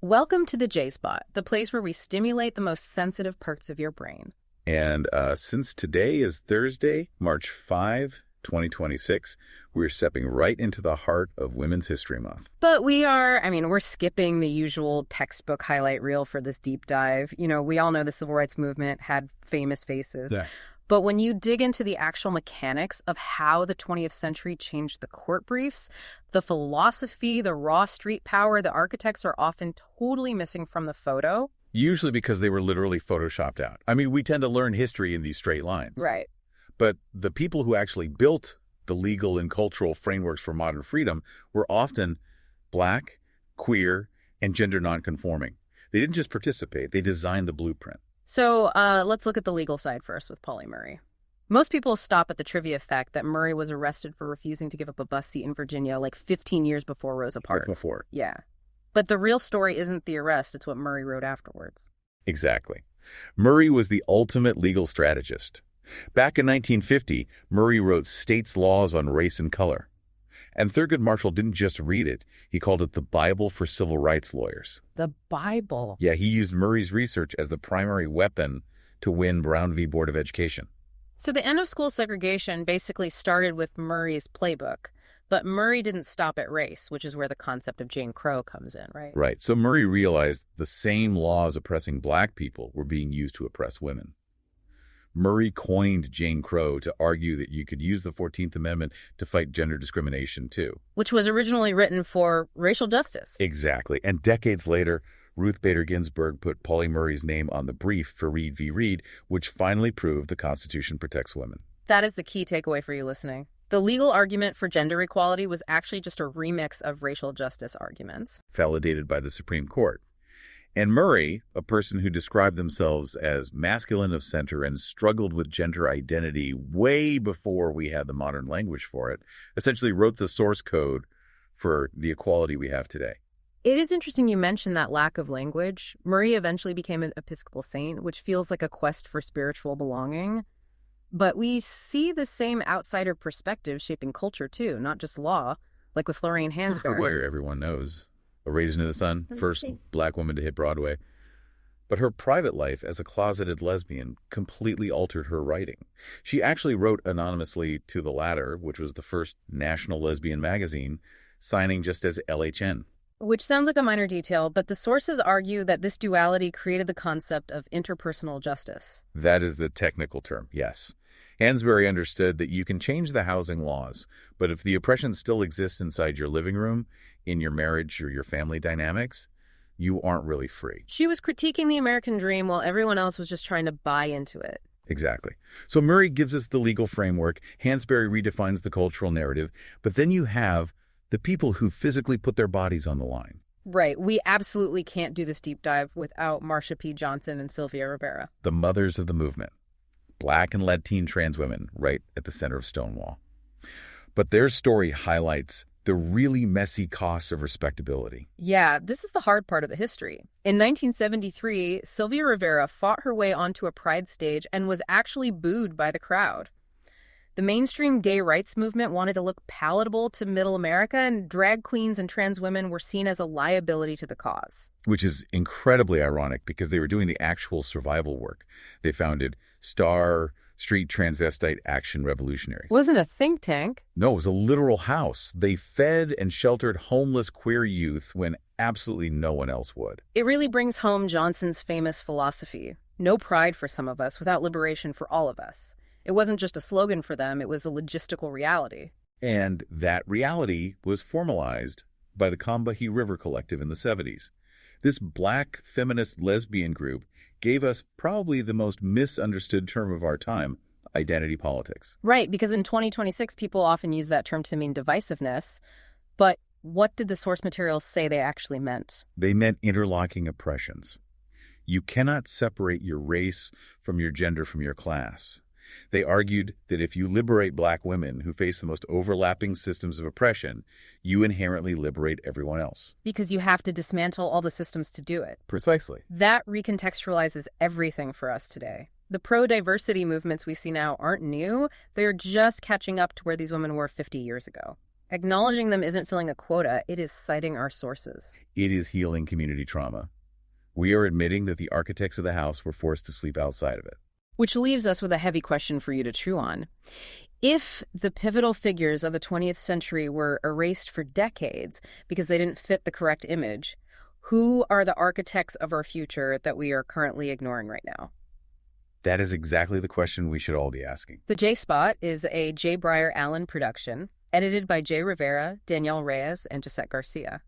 Welcome to the J-Spot, the place where we stimulate the most sensitive parts of your brain. And since today is Thursday, March 5, 2026, we're stepping right into the heart of Women's History Month. But we're skipping the usual textbook highlight reel for this deep dive. You know, we all know the civil rights movement had famous faces. Yeah. But when you dig into the actual mechanics of how the 20th century changed the court briefs, the philosophy, the raw street power, the architects are often totally missing from the photo. Usually because they were literally photoshopped out. I mean, we tend to learn history in these straight lines. Right. But the people who actually built the legal and cultural frameworks for modern freedom were often Black, queer, and gender nonconforming. They didn't just participate, they designed the blueprint. So let's look at the legal side first with Pauli Murray. Most people stop at the trivia fact that Murray was arrested for refusing to give up a bus seat in Virginia like 15 years before Rosa Parks. Before. Yeah. But the real story isn't the arrest, it's what Murray wrote afterwards. Exactly. Murray was the ultimate legal strategist. Back in 1950, Murray wrote states' laws on race and color. And Thurgood Marshall didn't just read it, he called it the Bible for civil rights lawyers. The Bible? Yeah, he used Murray's research as the primary weapon to win Brown v. Board of Education. So the end of school segregation basically started with Murray's playbook. But Murray didn't stop at race, which is where the concept of Jane Crow comes in, right? Right. So Murray realized the same laws oppressing Black people were being used to oppress women. Murray coined Jane Crow to argue that you could use the 14th Amendment to fight gender discrimination, too. Which was originally written for racial justice. Exactly. And decades later, Ruth Bader Ginsburg put Pauli Murray's name on the brief for Reed v. Reed, which finally proved the Constitution protects women. That is the key takeaway for you listening. The legal argument for gender equality was actually just a remix of racial justice arguments. Validated by the Supreme Court. And Murray, a person who described themselves as masculine of center and struggled with gender identity way before we had the modern language for it, essentially wrote the source code for the equality we have today. It is interesting you mentioned that lack of language. Murray eventually became an Episcopal saint, which feels like a quest for spiritual belonging. But we see the same outsider perspective shaping culture, too, not just law, like with Lorraine Hansberry. Where everyone knows. A Raisin in the Sun, first Black woman to hit Broadway. But her private life as a closeted lesbian completely altered her writing. She actually wrote anonymously to The Ladder, which was the first national lesbian magazine, signing just as LHN. Which sounds like a minor detail, but the sources argue that this duality created the concept of interpersonal justice. That is the technical term, yes. Hansberry understood that you can change the housing laws, but if the oppression still exists inside your living room, in your marriage or your family dynamics, you aren't really free. She was critiquing the American dream while everyone else was just trying to buy into it. Exactly. So Murray gives us the legal framework, Hansberry redefines the cultural narrative, but then you have the people who physically put their bodies on the line. Right. We absolutely can't do this deep dive without Marsha P. Johnson and Sylvia Rivera. The mothers of the movement. Black and Latin trans women right at the center of Stonewall. But their story highlights the really messy cost of respectability. Yeah, this is the hard part of the history. In 1973, Sylvia Rivera fought her way onto a pride stage and was actually booed by the crowd. The mainstream gay rights movement wanted to look palatable to middle America, and drag queens and trans women were seen as a liability to the cause. Which is incredibly ironic because they were doing the actual survival work. They founded STAR, Street Transvestite Action Revolutionaries. Wasn't a think tank. No, it was a literal house. They fed and sheltered homeless queer youth when absolutely no one else would. It really brings home Johnson's famous philosophy. No pride for some of us without liberation for all of us. It wasn't just a slogan for them, it was a logistical reality. And that reality was formalized by the Combahee River Collective in the 70s. This Black feminist lesbian group gave us probably the most misunderstood term of our time, identity politics. Right, because in 2026, people often use that term to mean divisiveness. But what did the source materials say they actually meant? They meant interlocking oppressions. You cannot separate your race from your gender from your class. They argued that if you liberate Black women who face the most overlapping systems of oppression, you inherently liberate everyone else. Because you have to dismantle all the systems to do it. Precisely. That recontextualizes everything for us today. The pro-diversity movements we see now aren't new. They're just catching up to where these women were 50 years ago. Acknowledging them isn't filling a quota, it is citing our sources. It is healing community trauma. We are admitting that the architects of the house were forced to sleep outside of it. Which leaves us with a heavy question for you to chew on. If the pivotal figures of the 20th century were erased for decades because they didn't fit the correct image, who are the architects of our future that we are currently ignoring right now? That is exactly the question we should all be asking. The J Spot is a Jay Briar Allen production, edited by Jay Rivera, Danielle Reyes, and Gisette Garcia.